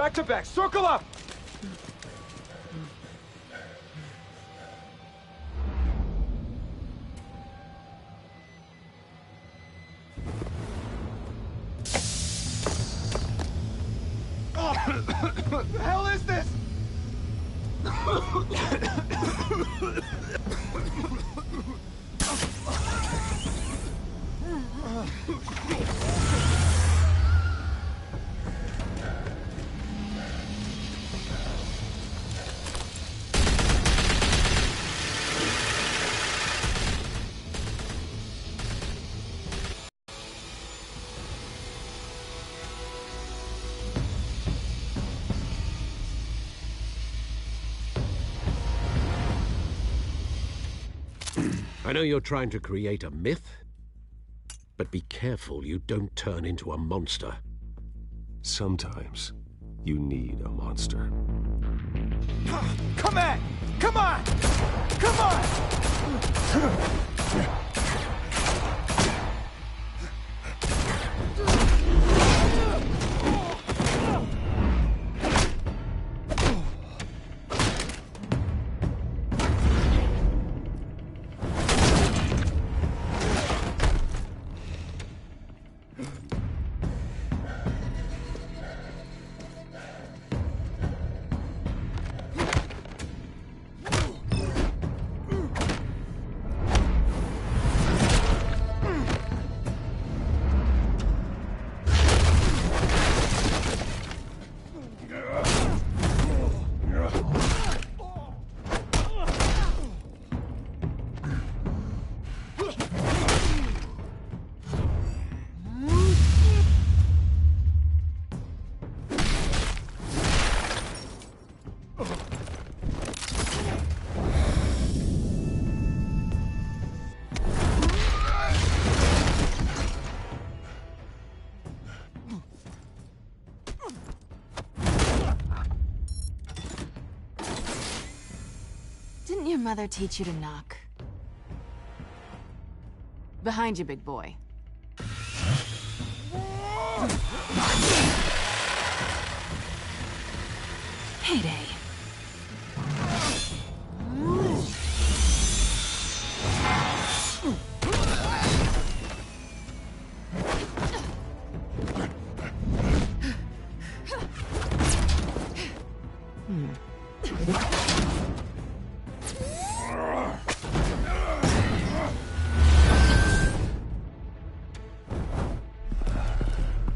Back to back. Circle up! What the hell is this? I know you're trying to create a myth, but be careful you don't turn into a monster. Sometimes you need a monster. Come on! Come on! Come on! Didn't your mother teach you to knock? Behind you, big boy. Heyday.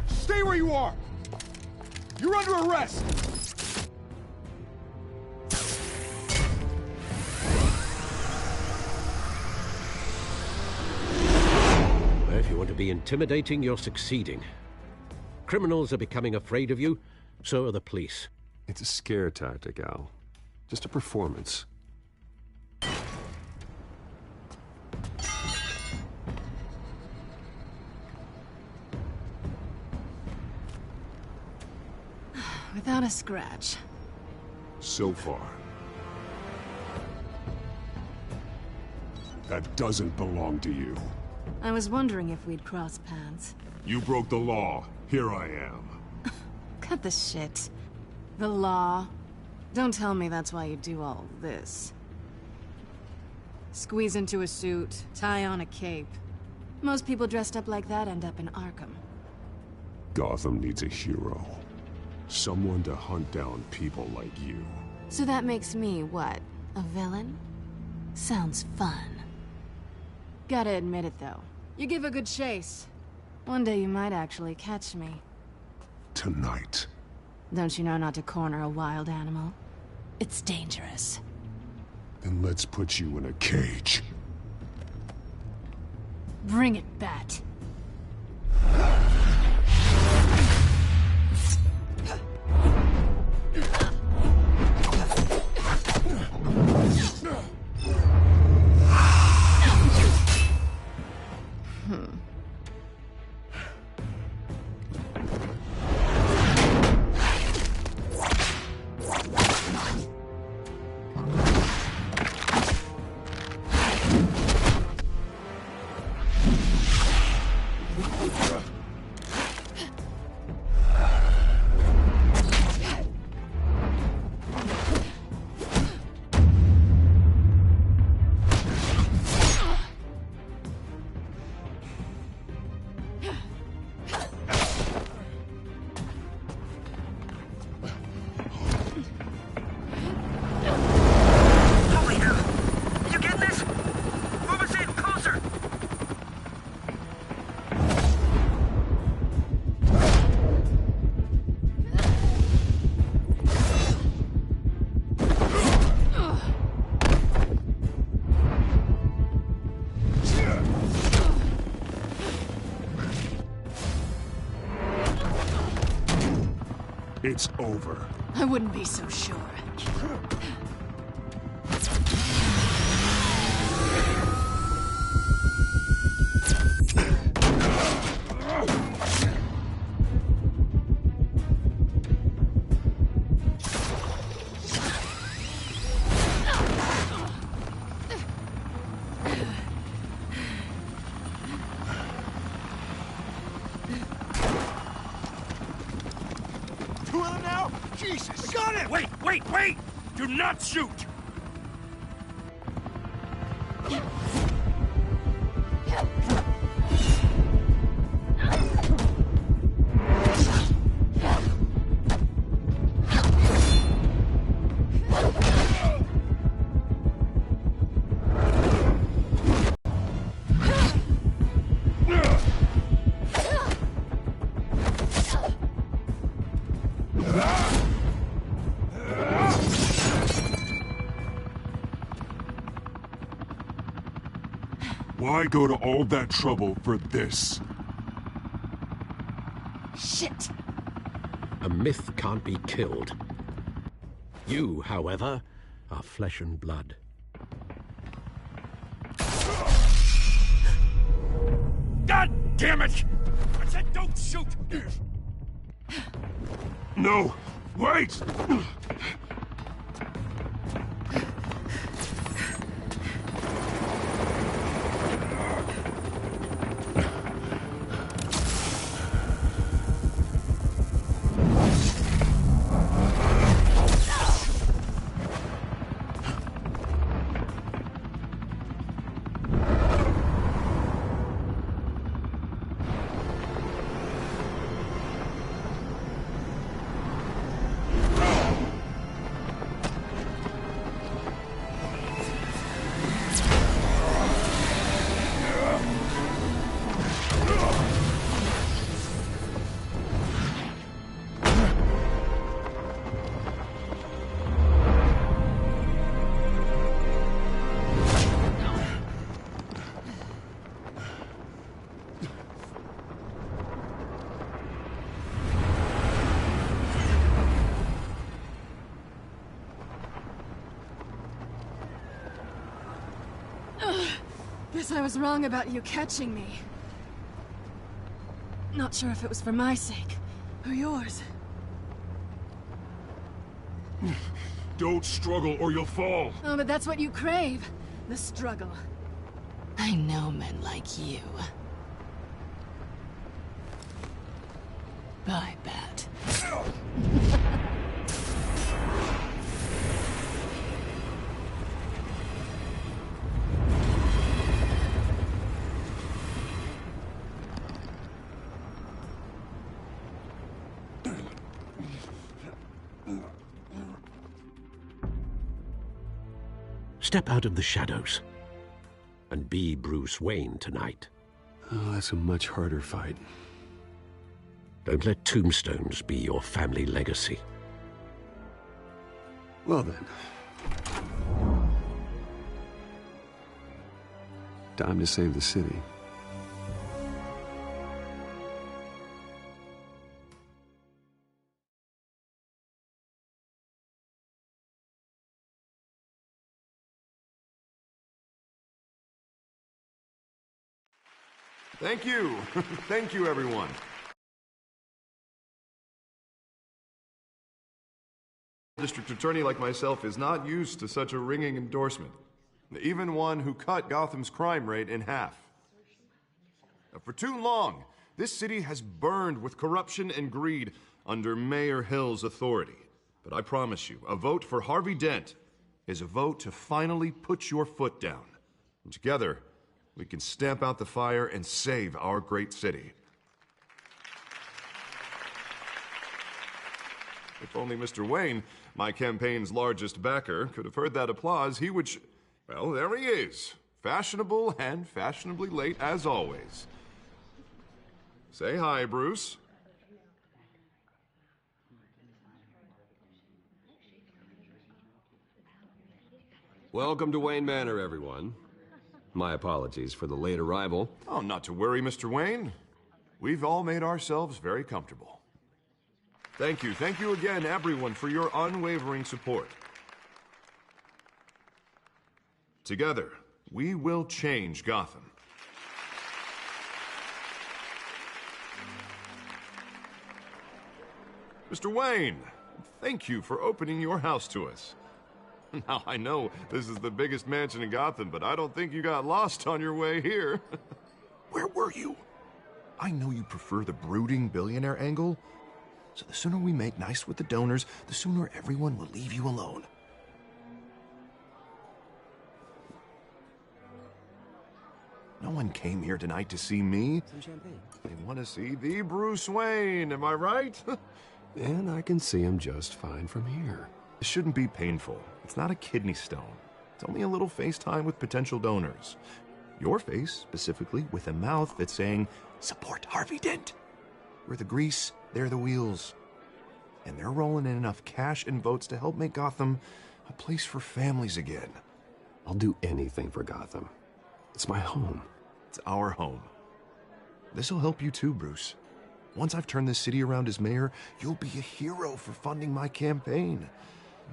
Stay where you are! You're under arrest! Well, if you want to be intimidating, you're succeeding. Criminals are becoming afraid of you, so are the police. It's a scare tactic, Al. Just a performance. Without a scratch. So far. That doesn't belong to you. I was wondering if we'd cross paths. You broke the law. Here I am. Cut the shit. The law. Don't tell me that's why you do all this. Squeeze into a suit, tie on a cape. Most people dressed up like that end up in Arkham. Gotham needs a hero. Someone to hunt down people like you. So that makes me, what, a villain? Sounds fun. Gotta admit it, though. You give a good chase. One day you might actually catch me. Tonight. Don't you know not to corner a wild animal? It's dangerous. Then let's put you in a cage. Bring it, Bat. It's over. I wouldn't be so sure. Two of them now? Jesus! Got it! Wait! Do not shoot! Why go to all that trouble for this? Shit! A myth can't be killed. You, however, are flesh and blood. God damn it! I said don't shoot! No! Wait! Guess I was wrong about you catching me. Not sure if it was for my sake, or yours. Don't struggle or you'll fall. Oh, but that's what you crave. The struggle. I know men like you. I bet. Step out of the shadows and be Bruce Wayne tonight. Oh, that's a much harder fight. Don't let tombstones be your family legacy. Well then. Time to save the city. Thank you. Thank you, everyone. District attorney like myself is not used to such a ringing endorsement. Even one who cut Gotham's crime rate in half. For too long, this city has burned with corruption and greed under Mayor Hill's authority. But I promise you, a vote for Harvey Dent is a vote to finally put your foot down. And together, we can stamp out the fire and save our great city. If only Mr. Wayne, my campaign's largest backer, could have heard that applause, he would well, there he is. Fashionable and fashionably late as always. Say hi, Bruce. Welcome to Wayne Manor, everyone. My apologies for the late arrival. Oh, not to worry, Mr. Wayne. We've all made ourselves very comfortable. Thank you. Thank you again, everyone, for your unwavering support. Together, we will change Gotham. Mr. Wayne, thank you for opening your house to us. Now, I know this is the biggest mansion in Gotham, but I don't think you got lost on your way here. Where were you? I know you prefer the brooding billionaire angle, so the sooner we make nice with the donors, the sooner everyone will leave you alone. No one came here tonight to see me. Some champagne. They want to see the Bruce Wayne, am I right? And I can see him just fine from here. It shouldn't be painful. It's not a kidney stone. It's only a little FaceTime with potential donors. Your face, specifically, with a mouth that's saying, support Harvey Dent. We're the grease, they're the wheels. And they're rolling in enough cash and votes to help make Gotham a place for families again. I'll do anything for Gotham. It's my home. It's our home. This'll help you too, Bruce. Once I've turned this city around as mayor, you'll be a hero for funding my campaign.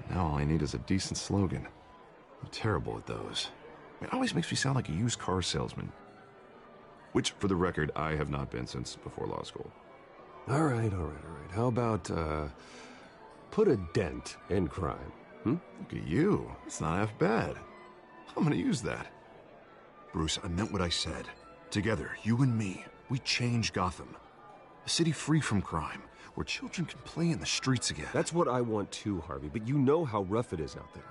Now all I need is a decent slogan. I'm terrible at those. It always makes me sound like a used car salesman. Which, for the record, I have not been since before law school. All right. How about, put a dent in crime, hmm? Look at you. It's not half bad. I'm gonna use that. Bruce, I meant what I said. Together, you and me, we change Gotham. A city free from crime, where children can play in the streets again. That's what I want too, Harvey, but you know how rough it is out there.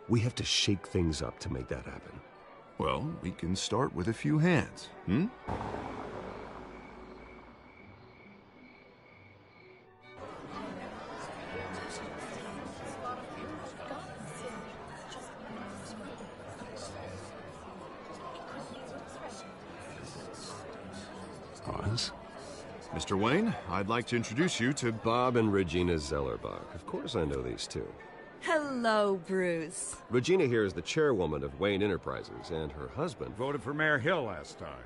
We have to shake things up to make that happen. Well, we can start with a few hands, hmm? Oz? Mr. Wayne, I'd like to introduce you to Bob and Regina Zellerbach. Of course I know these two. Hello, Bruce. Regina here is the chairwoman of Wayne Enterprises, and her husband... Voted for Mayor Hill last time.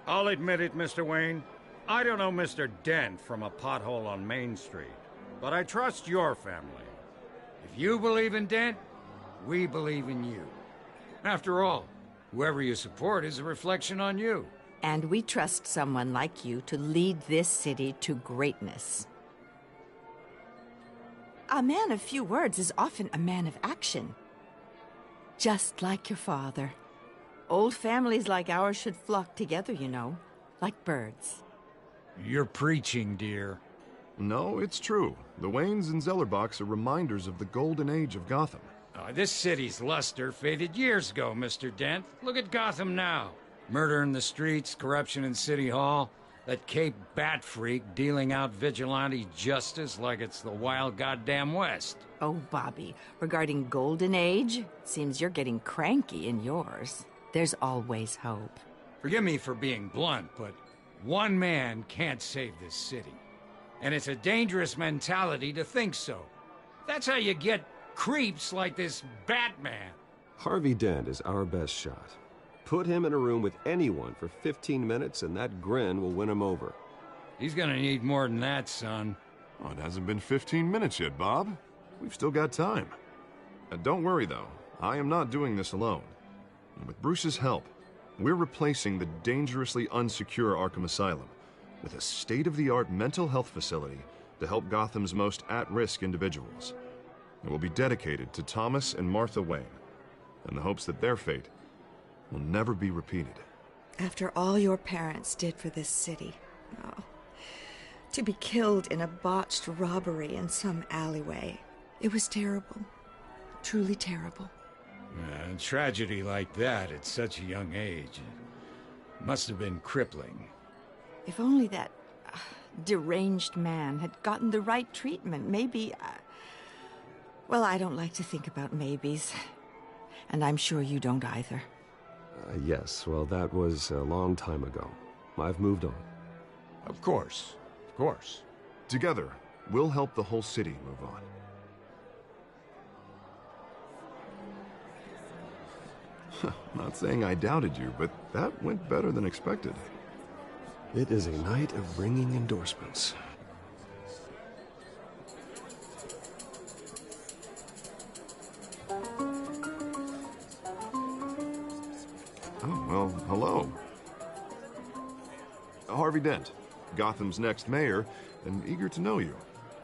I'll admit it, Mr. Wayne. I don't know Mr. Dent from a pothole on Main Street, but I trust your family. If you believe in Dent, we believe in you. After all, whoever you support is a reflection on you. And we trust someone like you to lead this city to greatness. A man of few words is often a man of action. Just like your father. Old families like ours should flock together, you know, like birds. You're preaching, dear. No, it's true. The Waynes and Zellerbachs are reminders of the golden age of Gotham. This city's luster faded years ago, Mr. Dent. Look at Gotham now. Murder in the streets, corruption in City Hall, that Cape Bat freak dealing out vigilante justice like it's the wild goddamn West. Oh, Bobby, regarding Golden Age, seems you're getting cranky in yours. There's always hope. Forgive me for being blunt, but one man can't save this city. And it's a dangerous mentality to think so. That's how you get creeps like this Batman. Harvey Dent is our best shot. Put him in a room with anyone for 15 minutes and that grin will win him over. He's gonna need more than that, son. Oh, it hasn't been 15 minutes yet, Bob. We've still got time. Don't worry, though. I am not doing this alone. And with Bruce's help, we're replacing the dangerously unsecure Arkham Asylum with a state-of-the-art mental health facility to help Gotham's most at-risk individuals. It will be dedicated to Thomas and Martha Wayne, in the hopes that their fate will never be repeated. After all your parents did for this city, oh, to be killed in a botched robbery in some alleyway, it was terrible. Truly terrible. A tragedy like that at such a young age must have been crippling. If only that deranged man had gotten the right treatment, maybe... well, I don't like to think about maybes. And I'm sure you don't either. Yes, well, that was a long time ago. I've moved on. Of course. Of course. Together, we'll help the whole city move on. Not saying I doubted you, but that went better than expected. It is a night of ringing endorsements. Harvey Dent, Gotham's next mayor, and eager to know you.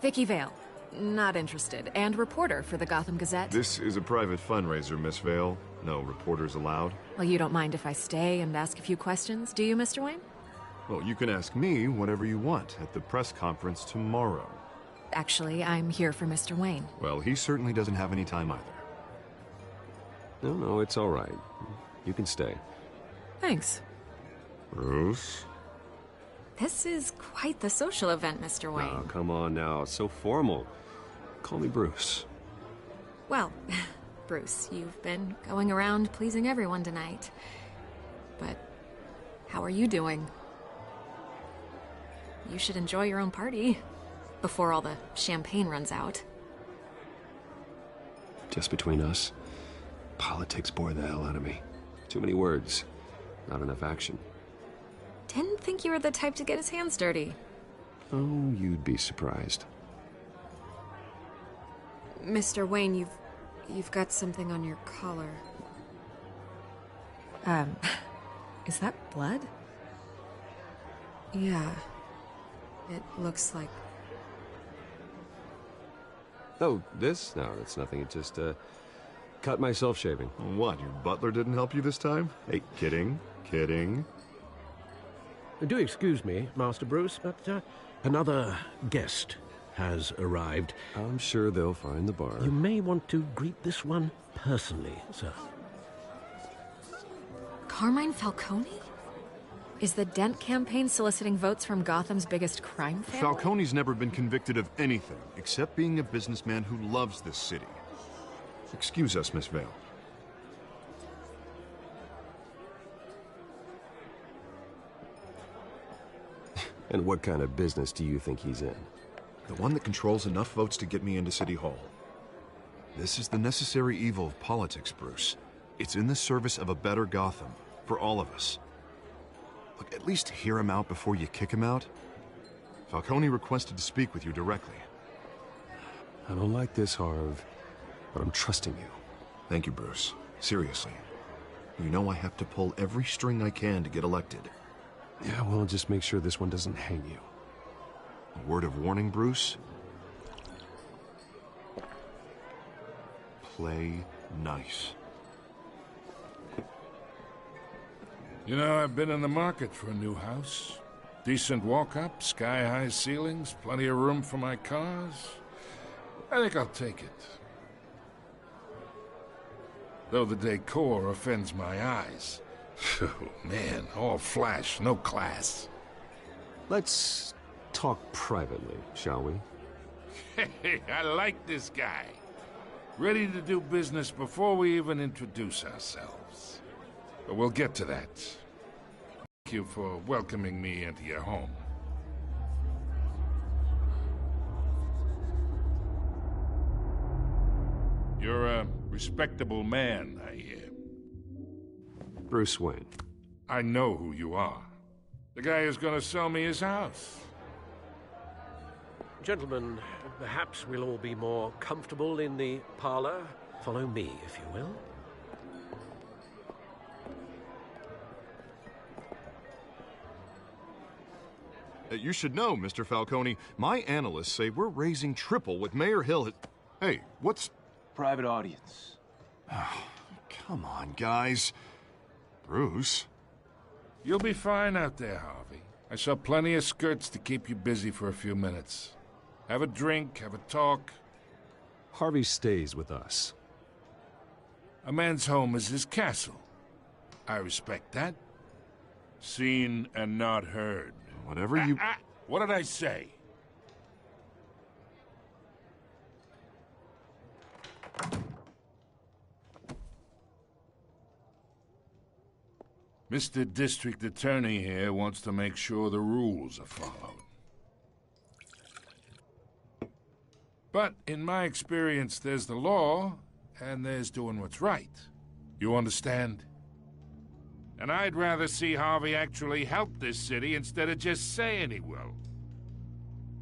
Vicky Vale. Not interested. And reporter for the Gotham Gazette. This is a private fundraiser, Miss Vale. No reporters allowed. Well, you don't mind if I stay and ask a few questions, do you, Mr. Wayne? Well, you can ask me whatever you want at the press conference tomorrow. Actually, I'm here for Mr. Wayne. Well, he certainly doesn't have any time either. No, it's all right. You can stay. Thanks. Bruce? This is quite the social event, Mr. Wayne. Oh, come on now. It's so formal. Call me Bruce. Well, Bruce, you've been going around pleasing everyone tonight. But how are you doing? You should enjoy your own party before all the champagne runs out. Just between us, politics bore the hell out of me. Too many words, not enough action. Didn't think you were the type to get his hands dirty. Oh, you'd be surprised. Mr. Wayne, you've got something on your collar. Is that blood? Yeah. It looks like... Oh, this? No, that's nothing. It just, cut myself shaving. What, your butler didn't help you this time? Hey, kidding, kidding. Do excuse me, Master Bruce, but another guest has arrived. I'm sure they'll find the bar. You may want to greet this one personally, sir. Carmine Falcone? Is the Dent campaign soliciting votes from Gotham's biggest crime family? Falcone's never been convicted of anything except being a businessman who loves this city. Excuse us, Miss Vale. And what kind of business do you think he's in? The one that controls enough votes to get me into City Hall. This is the necessary evil of politics, Bruce. It's in the service of a better Gotham, for all of us. Look, at least hear him out before you kick him out. Falcone requested to speak with you directly. I don't like this, Harv, but I'm trusting you. Thank you, Bruce. Seriously. You know I have to pull every string I can to get elected. Yeah, well, just make sure this one doesn't hang you. A word of warning, Bruce? Play nice. You know, I've been in the market for a new house. Decent walk-up, sky-high ceilings, plenty of room for my cars. I think I'll take it. Though the decor offends my eyes. Oh, man, all flash, no class. Let's talk privately, shall we? Hey, I like this guy. Ready to do business before we even introduce ourselves. But we'll get to that. Thank you for welcoming me into your home. You're a respectable man, I hear. Bruce Wayne. I know who you are. The guy who's gonna sell me his house. Gentlemen, perhaps we'll all be more comfortable in the parlor. Follow me, if you will. You should know, Mr. Falcone, my analysts say we're raising triple with Mayor Hill. Hey, what's... Private audience. Oh, come on, guys. Bruce? You'll be fine out there, Harvey. I saw plenty of skirts to keep you busy for a few minutes. Have a drink, have a talk. Harvey stays with us. A man's home is his castle. I respect that. Seen and not heard. Whatever you... What did I say? Mr. District Attorney here wants to make sure the rules are followed. But in my experience, there's the law, and there's doing what's right. You understand? And I'd rather see Harvey actually help this city instead of just saying he will.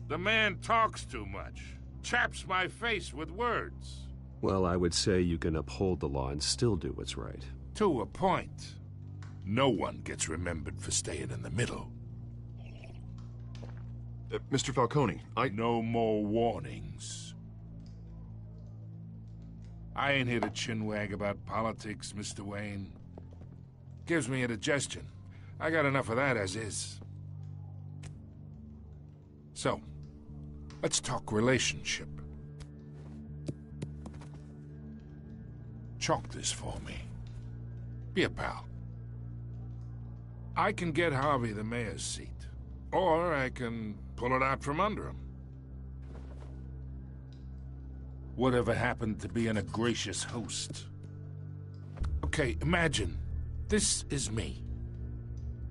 The man talks too much, chaps my face with words. Well, I would say you can uphold the law and still do what's right. To a point. No one gets remembered for staying in the middle. Mr. Falcone, No more warnings. I ain't here to chinwag about politics, Mr. Wayne. Gives me indigestion. I got enough of that as is. So, let's talk relationship. Chalk this for me. Be a pal. I can get Harvey the mayor's seat, or I can pull it out from under him. Whatever happened to being a gracious host? Okay, imagine this is me,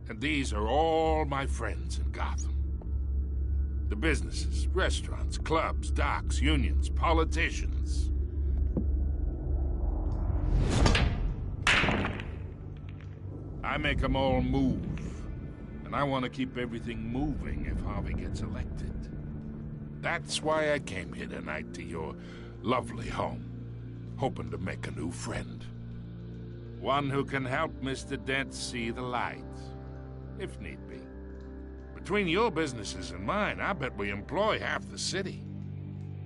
and these are all my friends in Gotham. The businesses, restaurants, clubs, docks, unions, politicians. I make them all move, and I want to keep everything moving if Harvey gets elected. That's why I came here tonight to your lovely home, hoping to make a new friend. One who can help Mr. Dent see the light, if need be. Between your businesses and mine, I bet we employ half the city.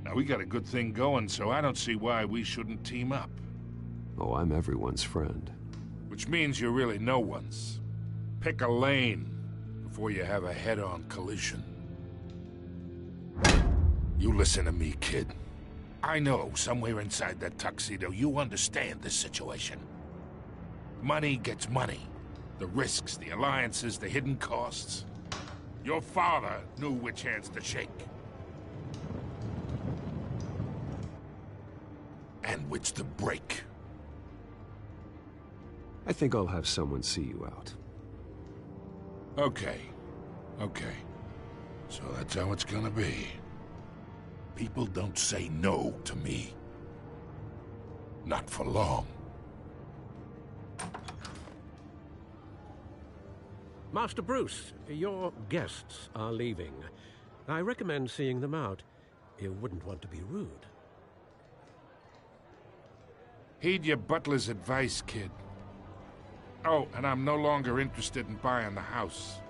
Now, we got a good thing going, so I don't see why we shouldn't team up. Oh, I'm everyone's friend. Which means you're really no one's. Pick a lane before you have a head-on collision. You listen to me, kid. I know somewhere inside that tuxedo you understand this situation. Money gets money. The risks, the alliances, the hidden costs. Your father knew which hands to shake. And which to break. I think I'll have someone see you out. Okay. So that's how it's gonna be. People don't say no to me. Not for long. Master Bruce, your guests are leaving. I recommend seeing them out. You wouldn't want to be rude. Heed your butler's advice, kid. Oh, and I'm no longer interested in buying the house.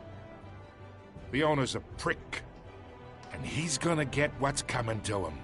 The owner's a prick, and he's gonna get what's coming to him.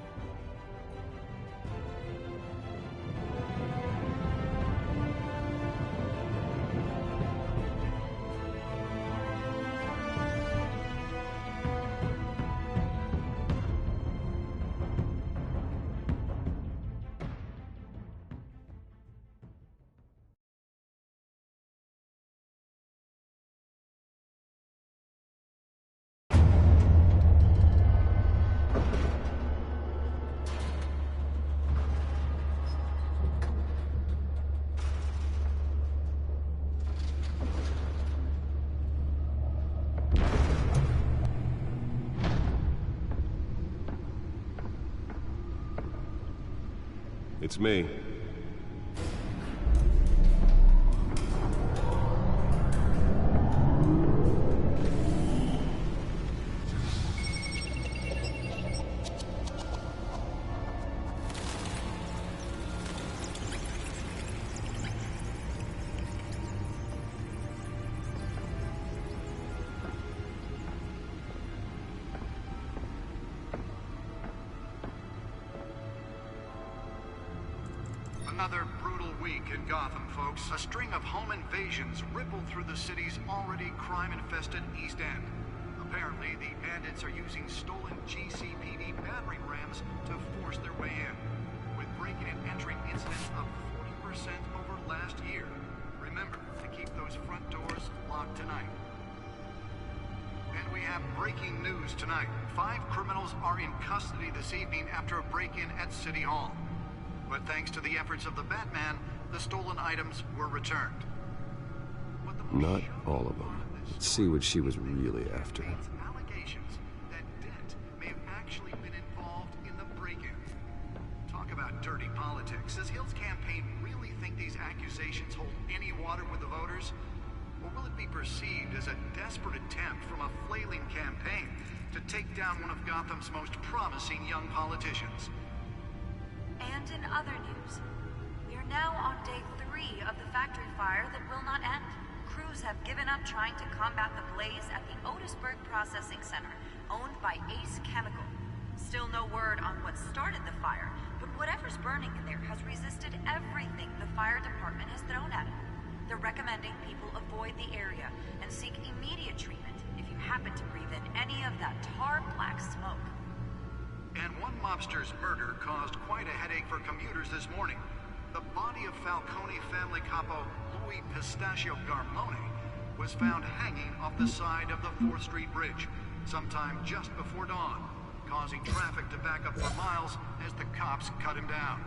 It's me. Another brutal week in Gotham, folks. A string of home invasions rippled through the city's already crime-infested East End. Apparently, the bandits are using stolen GCPD battering rams to force their way in, with breaking and entering incidents up 40% over last year. Remember to keep those front doors locked tonight. And we have breaking news tonight. 5 criminals are in custody this evening after a break-in at City Hall. But thanks to the efforts of the Batman, the stolen items were returned. Not all of them. Let's see what she was really after. Allegations that Dent may have actually been involved in the break-in. Talk about dirty politics. Does Hill's campaign really think these accusations hold any water with the voters? Or will it be perceived as a desperate attempt from a flailing campaign to take down one of Gotham's most promising young politicians? And in other news, we are now on day 3 of the factory fire that will not end. Crews have given up trying to combat the blaze at the Otisburg processing center, owned by Ace Chemical. Still no word on what started the fire, but whatever's burning in there has resisted everything the fire department has thrown at it. They're recommending people avoid the area and seek immediate treatment if you happen to breathe in any of that tar black smoke. And one mobster's murder caused quite a headache for commuters this morning. The body of Falcone family capo Louis Pistachio Garmone was found hanging off the side of the 4th Street Bridge sometime just before dawn, causing traffic to back up for miles as the cops cut him down.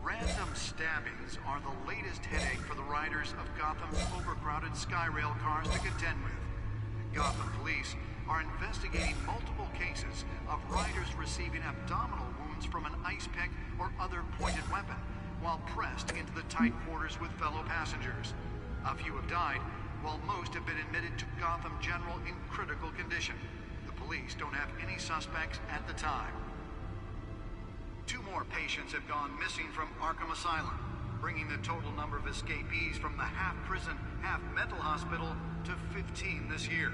Random stabbings are the latest headache for the riders of Gotham's overcrowded Skyrail cars to contend with. Gotham police are investigating multiple cases of riders receiving abdominal wounds from an ice pick or other pointed weapon while pressed into the tight quarters with fellow passengers. A few have died, while most have been admitted to Gotham General in critical condition. The police don't have any suspects at the time. 2 more patients have gone missing from Arkham Asylum, bringing the total number of escapees from the half-prison, half-mental hospital to 15 this year.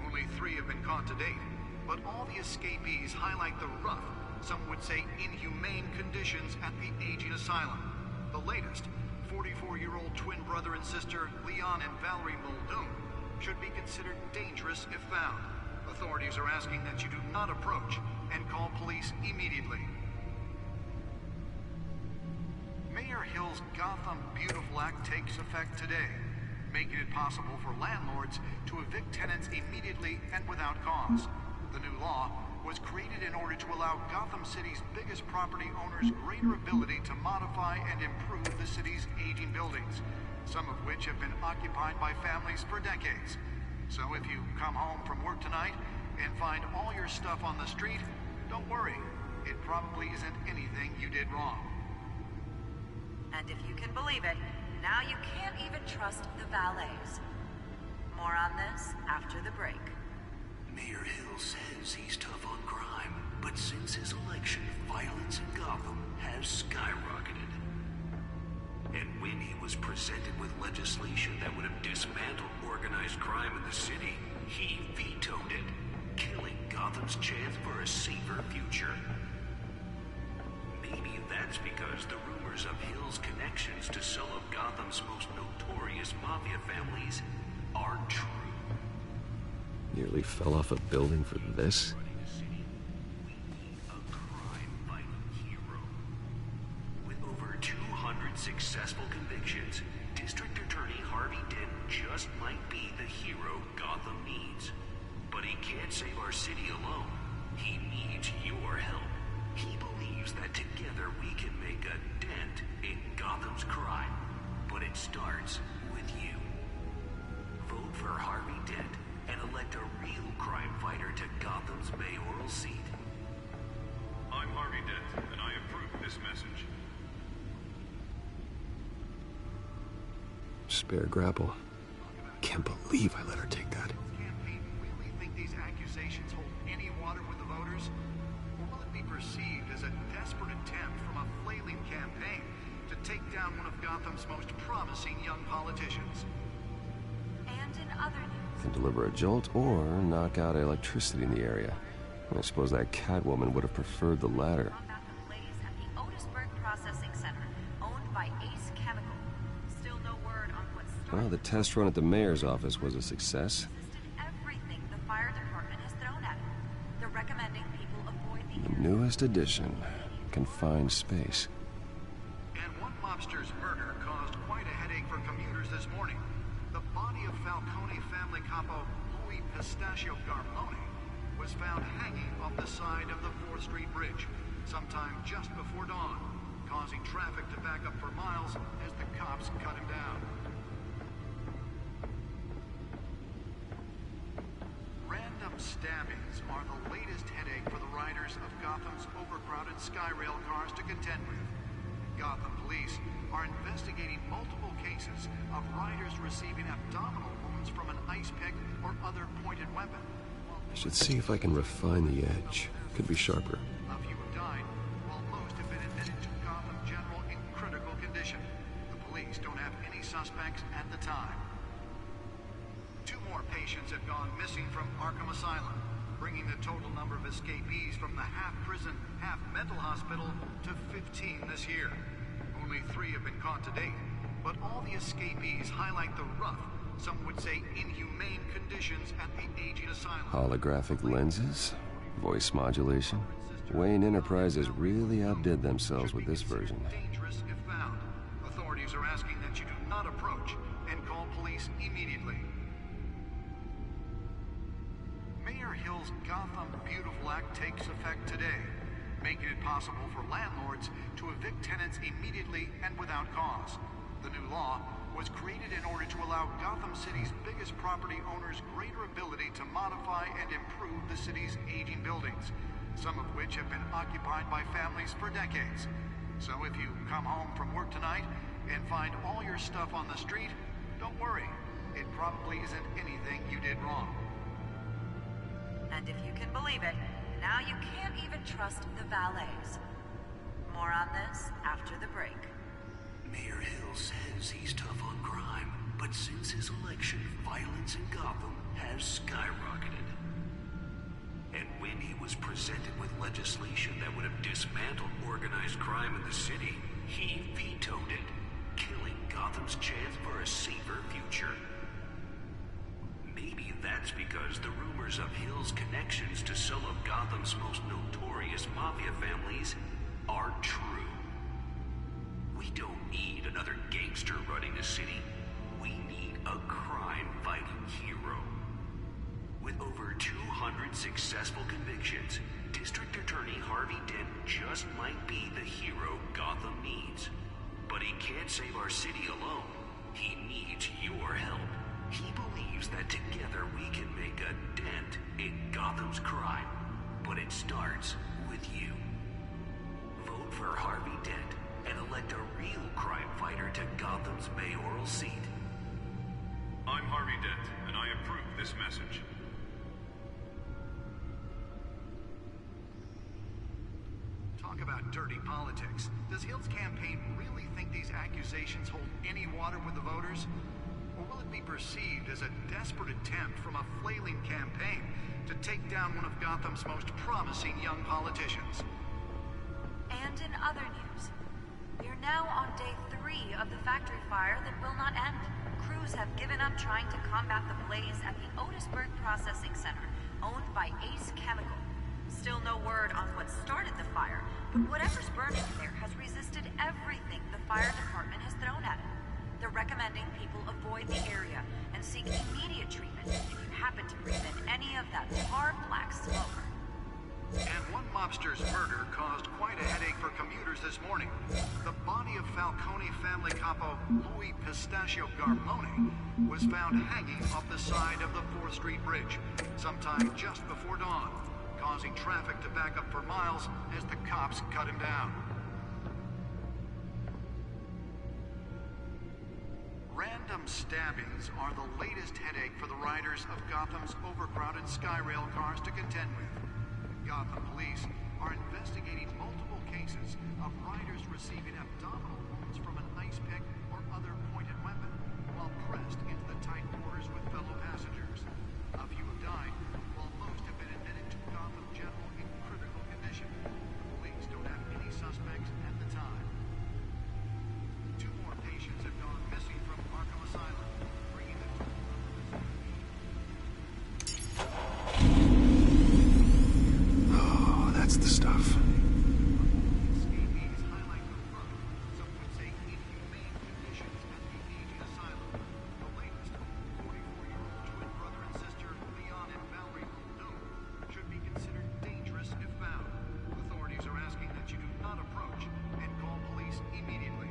Only 3 have been caught to date, but all the escapees highlight the rough, some would say inhumane conditions at the aging asylum. The latest, 44-year-old twin brother and sister Leon and Valerie Muldoon, should be considered dangerous if found. Authorities are asking that you do not approach and call police immediately. Mayor Hill's Gotham Beautiful Act takes effect today, making it possible for landlords to evict tenants immediately and without cause. The new law was created in order to allow Gotham City's biggest property owners greater ability to modify and improve the city's aging buildings, some of which have been occupied by families for decades. So if you come home from work tonight and find all your stuff on the street, don't worry. It probably isn't anything you did wrong. And if you can believe it, now you can't even trust the valets. More on this after the break. Mayor Hill says he's tough on crime, but since his election, violence in Gotham has skyrocketed. And when he was presented with legislation that would have dismantled organized crime in the city, he vetoed it, killing Gotham's chance for a safer future. Maybe that's because the rumors of Hill's connections to some of Gotham's most notorious mafia families aren't true. Nearly fell off a building for this? With over 200 successful convictions, District Attorney Harvey Dent just might be the hero Gotham needs. But he can't save our city alone. He needs your help. He believes that together we can make a dent in Gotham's crime. But it starts with you. Vote for Harvey Dent and elect a real crime fighter to Gotham's mayoral seat. I'm Harvey Dent, and I approve this message. Spare grapple. Can't believe I let her take that. Campaign really think these accusations hold any water with the voters? Or will it be perceived as a desperate attempt from a flailing campaign to take down one of Gotham's most promising young politicians? And in other news, Can deliver a jolt or knock out electricity in the area. I suppose that Catwoman would have preferred the latter. about the blaze at the Otisburg Processing Center, owned by Ace Chemical. Still no word on what started. Well, the test run at the mayor's office was a success. Everything the fire department has thrown at it. They're recommending people avoid the The newest addition, confined space. And one mobster's murder caused quite a headache for commuters this morning. The body of Falcone family capo Louis Pistachio Garmone was found hanging off the side of the 4th Street Bridge sometime just before dawn, causing traffic to back up for miles as the cops cut him down. Random stabbings are the latest headache for the riders of Gotham's overcrowded Skyrail cars to contend with. Gotham police are investigating multiple cases of riders receiving abdominal wounds from an ice pick or other pointed weapon. I should see if I can refine the edge. Could be sharper. A few have died, while most have been admitted to Gotham General in critical condition. The police don't have any suspects at the the time. 2 more patients have gone missing from Arkham Asylum, bringing the total number of escapees from the half-prison, half-mental hospital to 15 this year. Only 3 have been caught to date, but all the escapees highlight the rough, some would say inhumane conditions at the aging asylum. Holographic lenses? Voice modulation? Wayne Enterprises really outdid themselves with this version. Dangerous if found. Authorities are asking that you do not approach and call police immediately. Mayor Hill's Gotham Beautiful Act takes effect today, making it possible for landlords to evict tenants immediately and without cause. The new law was created in order to allow Gotham City's biggest property owners greater ability to modify and improve the city's aging buildings, some of which have been occupied by families for decades. So if you come home from work tonight and find all your stuff on the street, don't worry. It probably isn't anything you did wrong. And if you can believe it, now you can't even trust the valets. More on this after the break. Mayor Hill says he's tough on crime, but since his election, violence in Gotham has skyrocketed. And when he was presented with legislation that would have dismantled organized crime in the city, he vetoed it, killing Gotham's chance for a safer future. Maybe that's because the rumors of Hill's connections to some of Gotham's most notorious mafia families are true. We don't need another gangster running the city. We need a crime-fighting hero. With over 200 successful convictions, District Attorney Harvey Dent just might be the hero Gotham needs. But he can't save our city alone. He needs your help. He believes that together we can make a dent in Gotham's crime. But it starts with you. Vote for Harvey Dent and elect a real crime fighter to Gotham's mayoral seat. I'm Harvey Dent, and I approve this message. Talk about dirty politics. Does Hill's campaign really think these accusations hold any water with the voters? Or will it be perceived as a desperate attempt from a flailing campaign to take down one of Gotham's most promising young politicians? And in other news, we are now on day 3 of the factory fire that will not end. Crews have given up trying to combat the blaze at the Otisburg Processing Center, owned by Ace Chemical. Still no word on what started the fire, but whatever's burning there has resisted everything the fire department has thrown at it. They're recommending people avoid the area and seek immediate treatment if you happen to breathe in any of that hard black smoke. And one mobster's murder caused quite a headache for commuters this morning. The body of Falcone family capo Louis Pistachio Garmone was found hanging off the side of the 4th Street Bridge sometime just before dawn, causing traffic to back up for miles as the cops cut him down. Random stabbings are the latest headache for the riders of Gotham's overcrowded Skyrail cars to contend with. Gotham police are investigating multiple cases of riders receiving abdominal wounds from an ice pick or other pointed weapon while pressed into the tight quarters with fellow passengers. A few have died, while most have been admitted to Gotham General in critical condition. The police don't have any suspects at the time. 2 more patients have gone missing from Arkham Asylum, bringing the total number of Oh, that's the stuff. escapees highlight the rough, some would say inhumane conditions at the aging asylum. The latest, 44-year-old twin brother and sister Leon and Valerie Muldoon should be considered dangerous if found. Authorities are asking that you do not approach and call police immediately.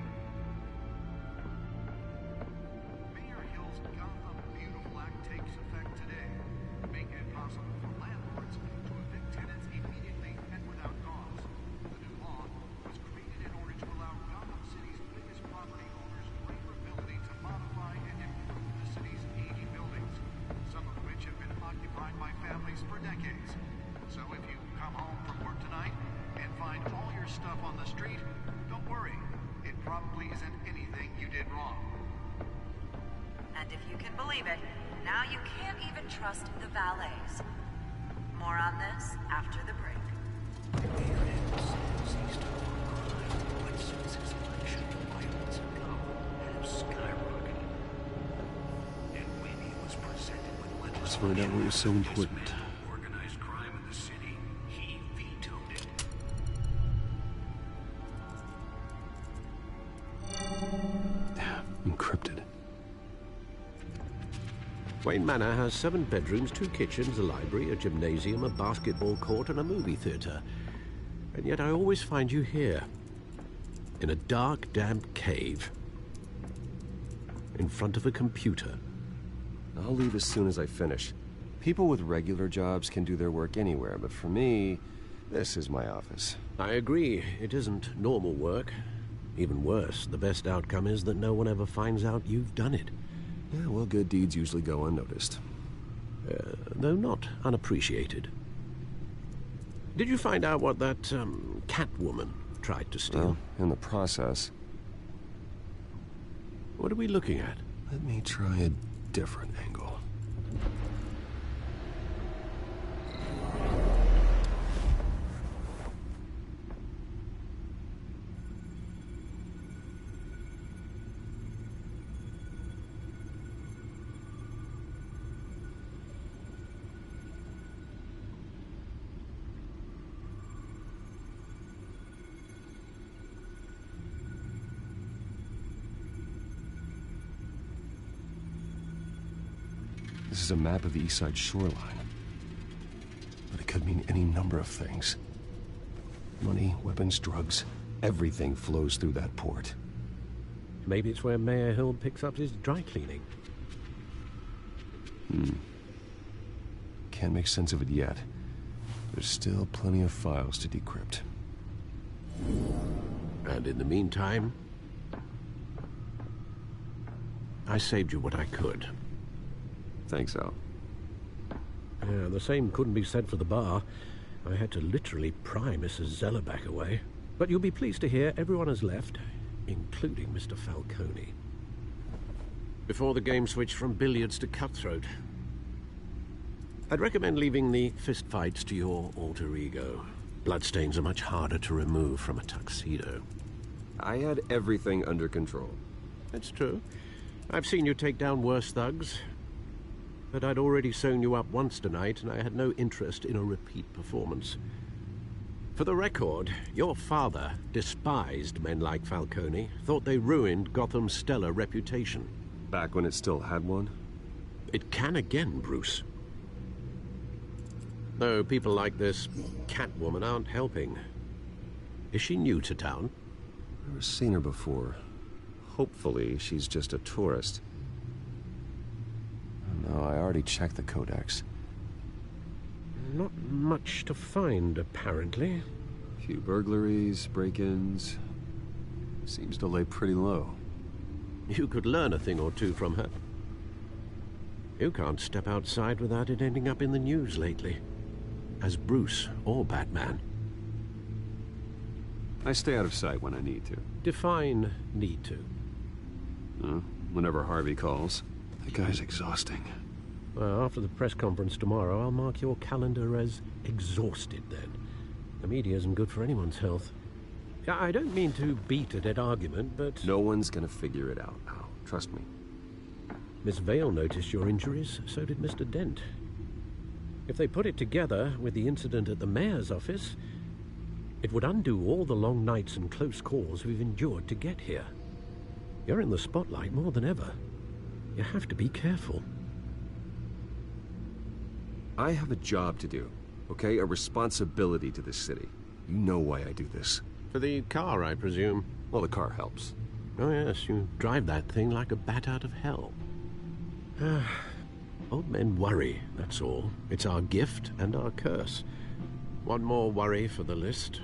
Mayor Hill's Gotham Beautiful Act takes effect today, making it possible for landlords to evict tenants immediately and without cause. The new law was created in order to allow Gotham City's biggest property owners greater ability to modify and improve the city's aging buildings, some of which have been occupied by families for decades. So if you come home from work tonight and find all your stuff on the street, don't worry. It probably isn't anything you did wrong. can believe it, now you can't even trust the valets. More on this after the break. Let's find out what was so important. Organized crime in the city. He vetoed it. Encrypted. Wayne Manor has 7 bedrooms, 2 kitchens, a library, a gymnasium, a basketball court, and a movie theater. And yet I always find you here, in a dark, damp cave, in front of a computer. I'll leave as soon as I finish. People with regular jobs can do their work anywhere, but for me, this is my office. I agree, it isn't normal work. Even worse, the best outcome is that no one ever finds out you've done it. Yeah, well, good deeds usually go unnoticed. Though not unappreciated. Did you find out what that, cat woman tried to steal? Well, in the process. What are we looking at? Let me try a different angle. This is a map of the East Side shoreline. But it could mean any number of things. Money, weapons, drugs, everything flows through that port. Maybe it's where Mayor Hill picks up his dry cleaning. Can't make sense of it yet. There's still plenty of files to decrypt. And in the meantime, I saved you what I could. Thanks, Al. Yeah, the same couldn't be said for the bar. I had to literally pry Mrs. Zellerback away. But you'll be pleased to hear everyone has left, including Mr. Falcone. Before the game switched from billiards to cutthroat. I'd recommend leaving the fistfights to your alter ego. Bloodstains are much harder to remove from a tuxedo. I had everything under control. That's true. I've seen you take down worse thugs. But I'd already sewn you up once tonight, and I had no interest in a repeat performance. For the record, your father despised men like Falcone, thought they ruined Gotham's stellar reputation. Back when it still had one? It can again, Bruce. Though people like this Catwoman aren't helping. Is she new to town? I've never seen her before. Hopefully, she's just a tourist. No, I already checked the codex. Not much to find, apparently. Few burglaries, break-ins. Seems to lay pretty low. You could learn a thing or two from her. You can't step outside without it ending up in the news lately. As Bruce or Batman. I stay out of sight when I need to. Define need to. Whenever Harvey calls. That guy's exhausting. Well, after the press conference tomorrow, I'll mark your calendar as exhausted then. The media isn't good for anyone's health. I don't mean to beat a dead argument, but... No one's gonna figure it out, Al. Trust me. Miss Vale noticed your injuries, so did Mr. Dent. If they put it together with the incident at the mayor's office, it would undo all the long nights and close calls we've endured to get here. You're in the spotlight more than ever. You have to be careful. I have a job to do, okay? A responsibility to this city. You know why I do this. For the car, I presume. Well, the car helps. Oh, yes, you drive that thing like a bat out of hell. Old men worry, that's all. It's our gift and our curse. One more worry for the list.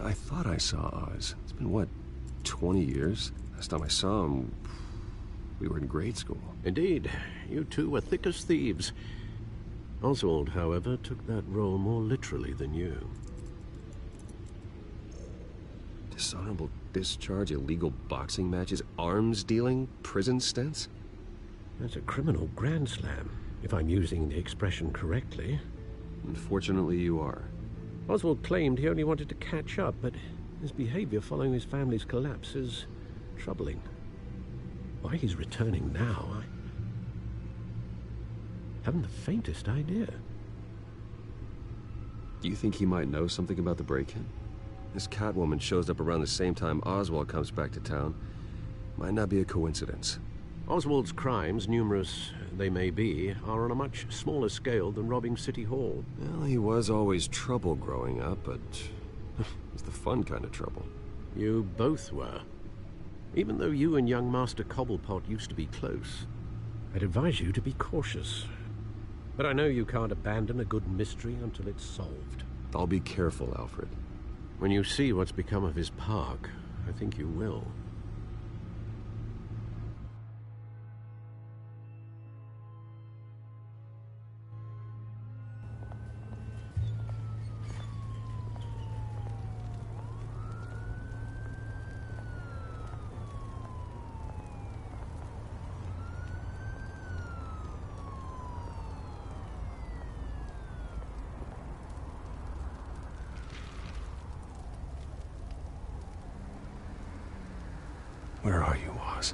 I thought I saw Oz. It's been, what, 20 years? Last time I saw him, we were in grade school. Indeed. You two were thick as thieves. Oswald, however, took that role more literally than you. Dishonorable discharge, illegal boxing matches, arms dealing, prison stints? That's a criminal grand slam, if I'm using the expression correctly. Unfortunately, you are. Oswald claimed he only wanted to catch up, but his behavior following his family's collapse is troubling. Why he's returning now, I haven't the faintest idea. Do you think he might know something about the break-in? This Catwoman shows up around the same time Oswald comes back to town. Might not be a coincidence. Oswald's crimes, numerous they may be, are on a much smaller scale than robbing City Hall. Well, he was always trouble growing up, but it's the fun kind of trouble. You both were. Even though you and young Master Cobblepot used to be close, I'd advise you to be cautious. But I know you can't abandon a good mystery until it's solved. I'll be careful, Alfred. When you see what's become of his park, I think you will. Where are you, Oz?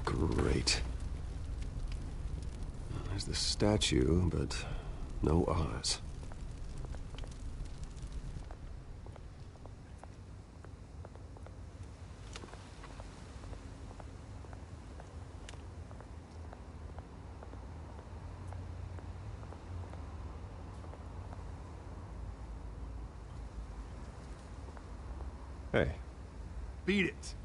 Great. There's the statue, but no Oz. Hey. Beat it.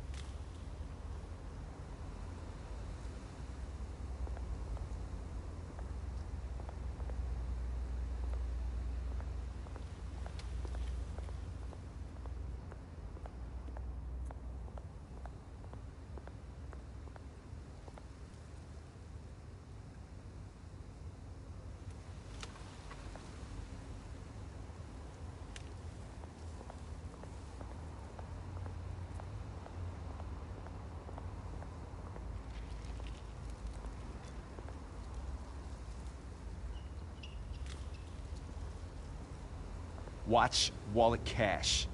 Watch wallet cash.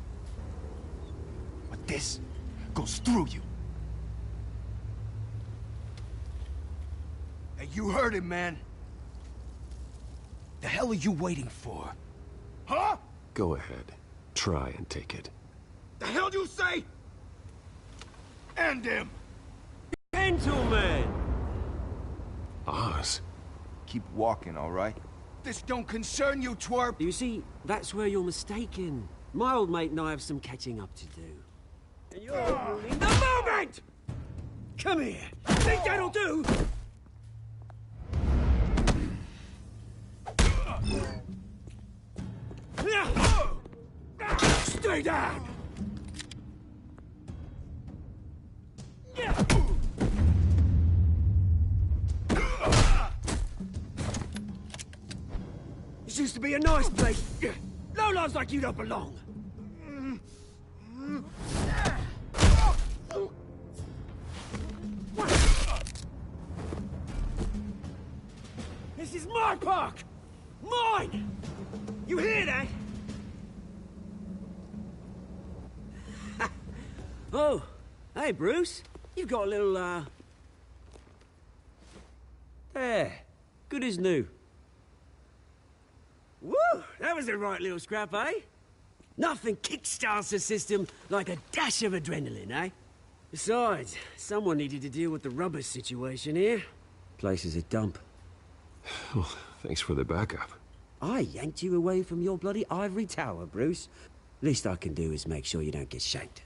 But this goes through you. Hey, you heard him, man. The hell are you waiting for? Huh? Go ahead. Try and take it. The hell do you say? End him! Gentlemen! Oz. Keep walking, all right? This don't concern you, twerp! You see, that's where you're mistaken. My old mate and I have some catching up to do. And you're ruining the moment! Come here! Think that'll do? Stay down! This used to be a nice place. Lowlifes like you don't belong. This is my park! Mine! You hear that? Oh, hey, Bruce. You've got a little, There. Good as new. Woo! Woo! That was a right little scrap, eh? Nothing kickstarts the system like a dash of adrenaline, eh? Besides, someone needed to deal with the rubber situation here. Place is a dump. Well, thanks for the backup. I yanked you away from your bloody ivory tower, Bruce. Least I can do is make sure you don't get shanked.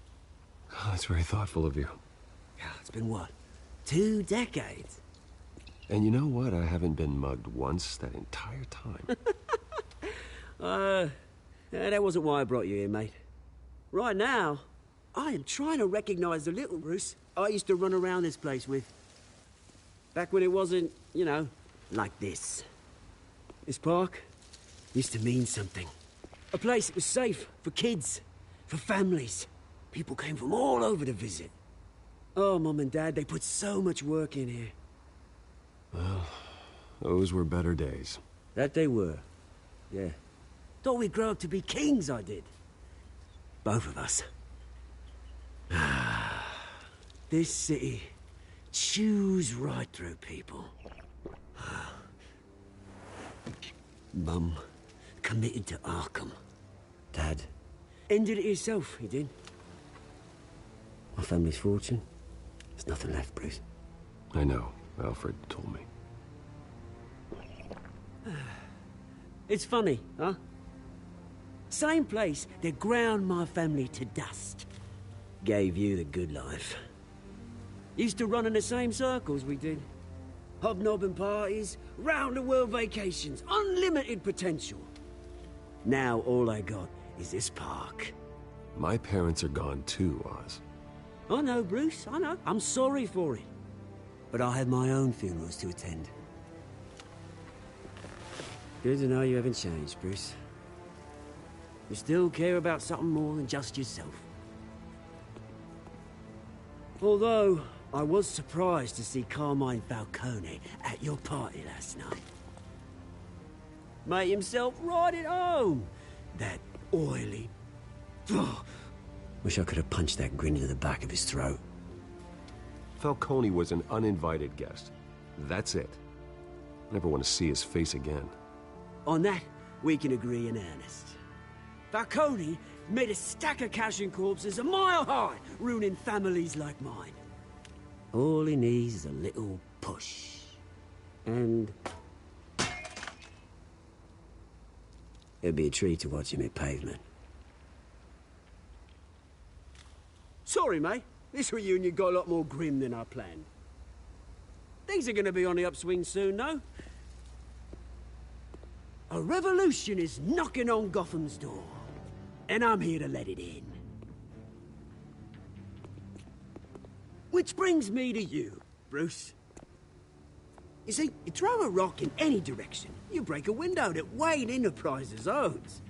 Oh, that's very thoughtful of you. It's been what? 2 decades? And you know what? I haven't been mugged once that entire time. That wasn't why I brought you here, mate. Right now, I am trying to recognize the little Bruce I used to run around this place with. Back when it wasn't, you know, like this. This park used to mean something. A place that was safe for kids, for families. People came from all over to visit. Oh, Mum and Dad, they put so much work in here. Well, those were better days. That they were, yeah. Thought we'd grow up to be kings, I did. Both of us. This city chews right through people. Mum committed to Arkham. Dad ended it himself, he did. My family's fortune. There's nothing left, Bruce. I know. Alfred told me. It's funny, huh? Same place that ground my family to dust. Gave you the good life. Used to run in the same circles we did. Hobnobbing parties, round-the-world vacations, unlimited potential. Now all I got is this park. My parents are gone too, Oz. I know, Bruce, I know. I'm sorry for it. But I have my own funerals to attend. Good to know you haven't changed, Bruce. You still care about something more than just yourself. Although, I was surprised to see Carmine Falcone at your party last night. Made himself right at home. That oily... Wish I could have punched that grin into the back of his throat. Falcone was an uninvited guest. That's it. Never want to see his face again. On that, we can agree in earnest. Falcone made a stack of cash and corpses a mile high, ruining families like mine. All he needs is a little push. And... it'd be a treat to watch him hit pavement. Sorry, mate. This reunion got a lot more grim than I planned. Things are gonna be on the upswing soon, though. A revolution is knocking on Gotham's door. And I'm here to let it in. Which brings me to you, Bruce. You see, you throw a rock in any direction, you break a window that Wayne Enterprises owns.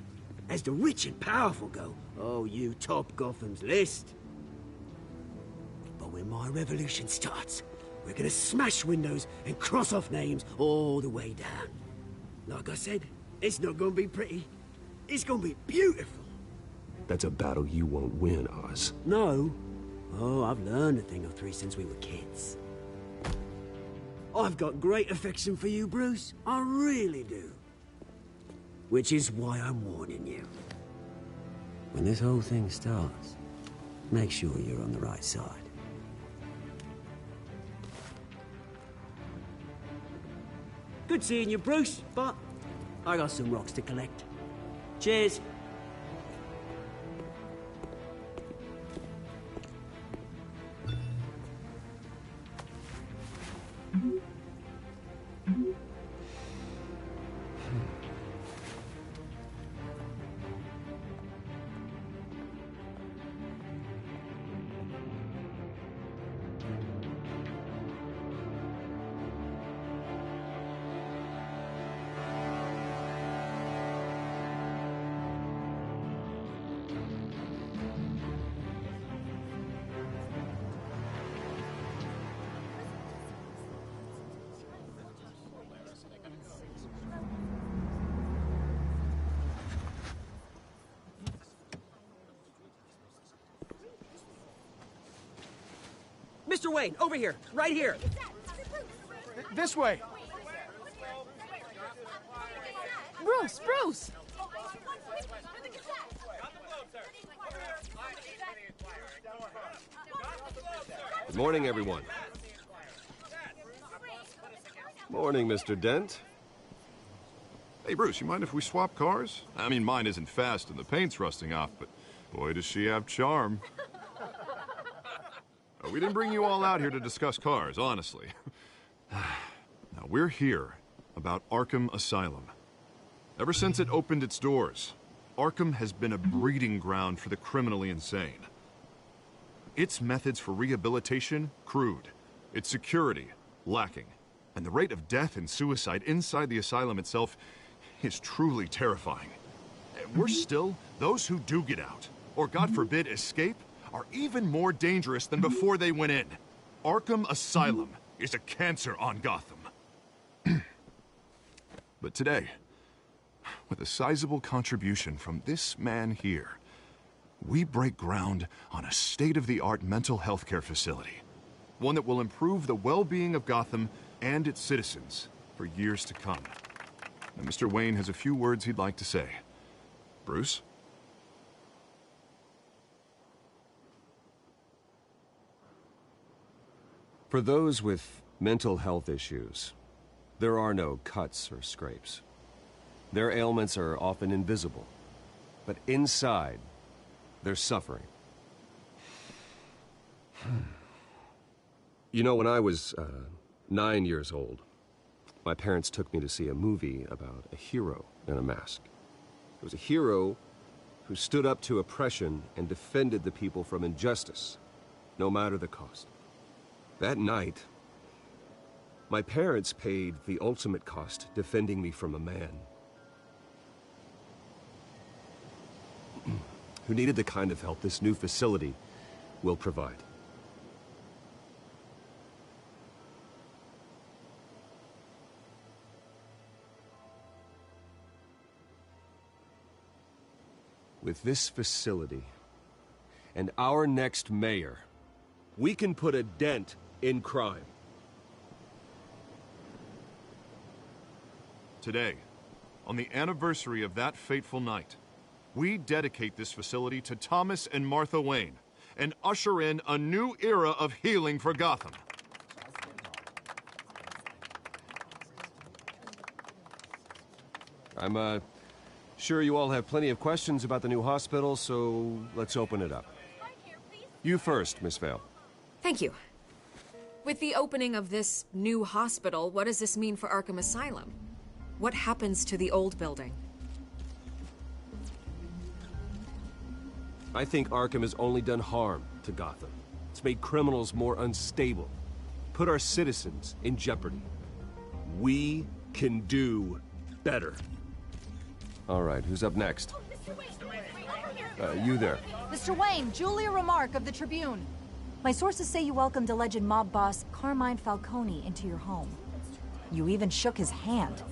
As the rich and powerful go, oh, you top Gotham's list. But when my revolution starts, we're gonna smash windows and cross off names all the way down. Like I said, it's not gonna be pretty. It's gonna be beautiful. That's a battle you won't win, Oz. No. Oh, I've learned a thing or three since we were kids. I've got great affection for you, Bruce. I really do. Which is why I'm warning you. When this whole thing starts, make sure you're on the right side. Good seeing you, Bruce, but I got some rocks to collect. Cheers. Mr. Wayne, over here, right here. This way. Bruce, Bruce! Morning, everyone. Morning, Mr. Dent. Hey, Bruce, you mind if we swap cars? I mean, mine isn't fast and the paint's rusting off, but boy, does she have charm. We didn't bring you all out here to discuss cars, honestly. Now, we're here about Arkham Asylum. Ever since it opened its doors, Arkham has been a breeding ground for the criminally insane. Its methods for rehabilitation, crude. Its security, lacking. And the rate of death and suicide inside the asylum itself is truly terrifying. And worse still, those who do get out, or God forbid escape, are even more dangerous than before they went in. Arkham Asylum is a cancer on Gotham. But today, with a sizable contribution from this man here, we break ground on a state-of-the-art mental health care facility. One that will improve the well-being of Gotham and its citizens for years to come. Now, Mr. Wayne has a few words he'd like to say. Bruce? For those with mental health issues, there are no cuts or scrapes. Their ailments are often invisible, but inside, they're suffering. You know, when I was 9 years old, my parents took me to see a movie about a hero in a mask. It was a hero who stood up to oppression and defended the people from injustice, no matter the cost. That night, my parents paid the ultimate cost defending me from a man who needed the kind of help this new facility will provide. With this facility and our next mayor, we can put a dent in crime. Today, on the anniversary of that fateful night, we dedicate this facility to Thomas and Martha Wayne and usher in a new era of healing for Gotham. I'm sure you all have plenty of questions about the new hospital, so let's open it up. You first, Miss Vale. Thank you. With the opening of this new hospital, what does this mean for Arkham Asylum? What happens to the old building? I think Arkham has only done harm to Gotham. It's made criminals more unstable, put our citizens in jeopardy. We can do better. All right, who's up next? You there. Mr. Wayne, Julia Remark of the Tribune. My sources say you welcomed alleged mob boss Carmine Falcone into your home. You even shook his hand.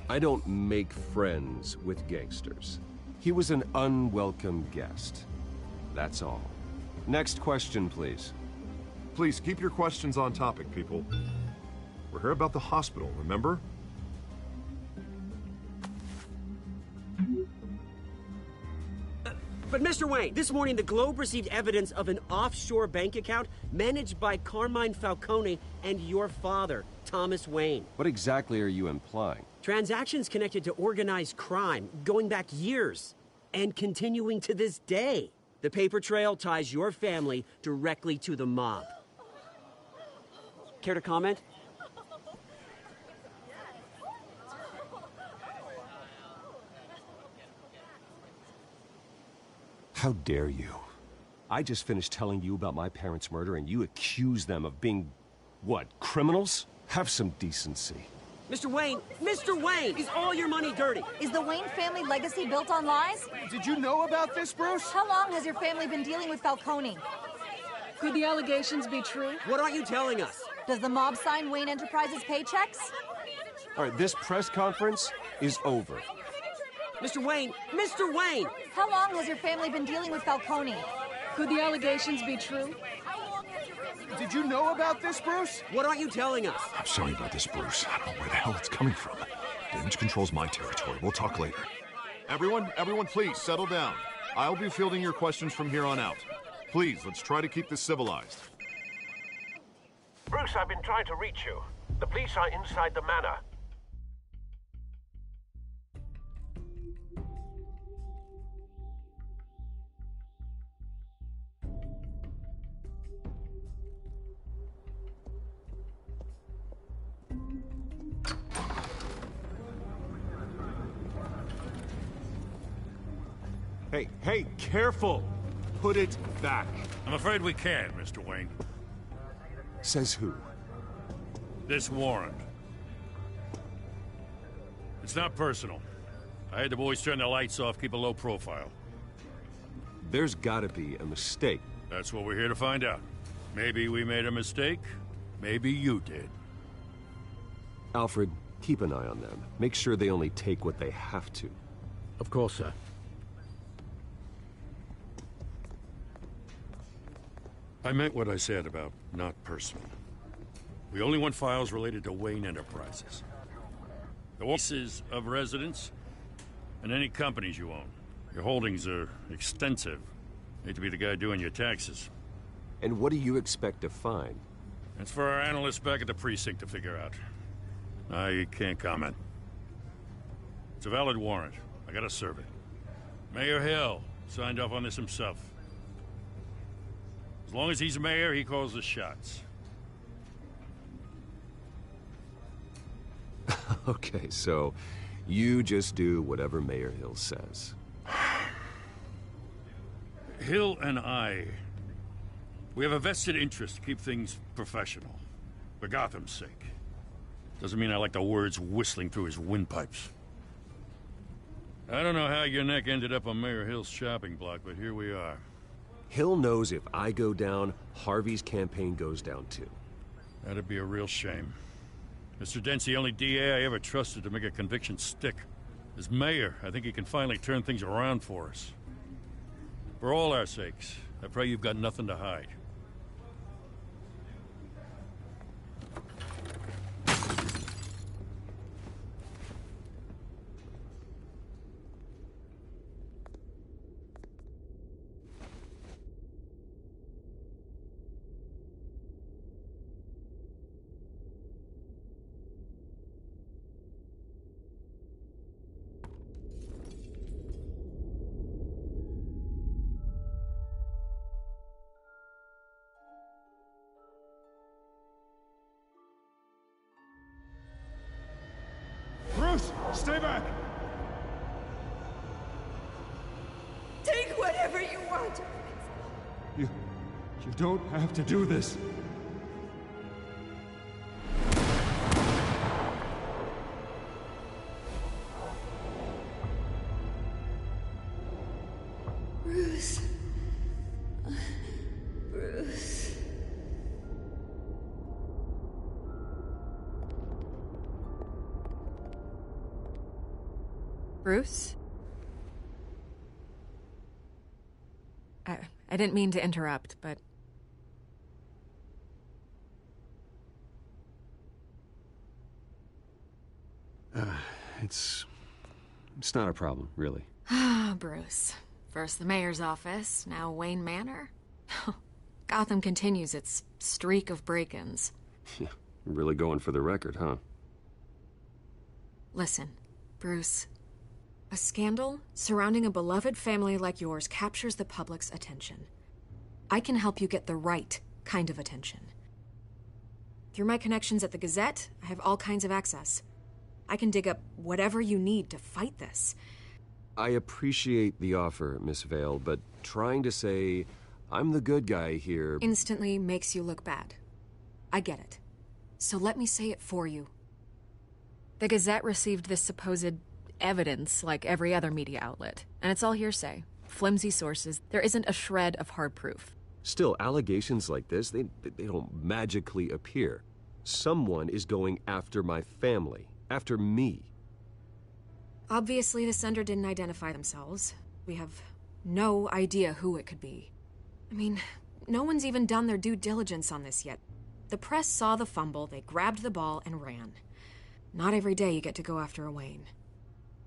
I don't make friends with gangsters. He was an unwelcome guest. That's all. Next question, please. Please keep your questions on topic, people. We're here about the hospital, remember? But Mr. Wayne, this morning the Globe received evidence of an offshore bank account managed by Carmine Falcone and your father, Thomas Wayne. What exactly are you implying? Transactions connected to organized crime, going back years, and continuing to this day. The paper trail ties your family directly to the mob. Care to comment? How dare you? I just finished telling you about my parents' murder and you accuse them of being, what, criminals? Have some decency. Mr. Wayne, is all your money dirty? Is the Wayne family legacy built on lies? Did you know about this, Bruce? How long has your family been dealing with Falcone? Could the allegations be true? What aren't you telling us? Does the mob sign Wayne Enterprises paychecks? All right, this press conference is over. Mr. Wayne! How long has your family been dealing with Falcone? Could the allegations be true? Did you know about this, Bruce? What aren't you telling us? I'm sorry about this, Bruce. I don't know where the hell it's coming from. Damage control's my territory. We'll talk later. Everyone, please, settle down. I'll be fielding your questions from here on out. Please, let's try to keep this civilized. Bruce, I've been trying to reach you. The police are inside the manor. Hey, careful! Put it back. I'm afraid we can't, Mr. Wayne. Says who? This warrant. It's not personal. I had the boys turn the lights off, keep a low profile. There's gotta be a mistake. That's what we're here to find out. Maybe we made a mistake. Maybe you did. Alfred, keep an eye on them. Make sure they only take what they have to. Of course, sir. I meant what I said about not personal. We only want files related to Wayne Enterprises. The leases of residents and any companies you own. Your holdings are extensive. Hate to be the guy doing your taxes. And what do you expect to find? That's for our analysts back at the precinct to figure out. I can't comment. It's a valid warrant. I gotta serve it. Mayor Hill signed off on this himself. As long as he's mayor, he calls the shots. Okay, so you just do whatever Mayor Hill says. Hill and I, we have a vested interest to keep things professional. For Gotham's sake. Doesn't mean I like the words whistling through his windpipes. I don't know how your neck ended up on Mayor Hill's shopping block, but here we are. Hill knows if I go down, Harvey's campaign goes down too. That'd be a real shame. Mr. Dent's the only DA I ever trusted to make a conviction stick. As mayor, I think he can finally turn things around for us. For all our sakes, I pray you've got nothing to hide. Bruce, stay back! Take whatever you want. You don't have to do this. Bruce. Bruce. Bruce? I didn't mean to interrupt, but... It's not a problem, really. Ah, Bruce. First the mayor's office, now Wayne Manor. Gotham continues its streak of break-ins. Yeah, really going for the record, huh? Listen, Bruce. A scandal surrounding a beloved family like yours captures the public's attention. I can help you get the right kind of attention. Through my connections at the Gazette, I have all kinds of access. I can dig up whatever you need to fight this. I appreciate the offer, Miss Vale, but trying to say I'm the good guy here... instantly makes you look bad. I get it. So let me say it for you. The Gazette received this supposed evidence like every other media outlet, and it's all hearsay. Flimsy sources. There isn't a shred of hard proof. Still, allegations like this, they don't magically appear. Someone is going after my family. After me. Obviously, the sender didn't identify themselves. We have no idea who it could be. I mean, no one's even done their due diligence on this yet. The press saw the fumble, they grabbed the ball and ran. Not every day you get to go after a Wayne.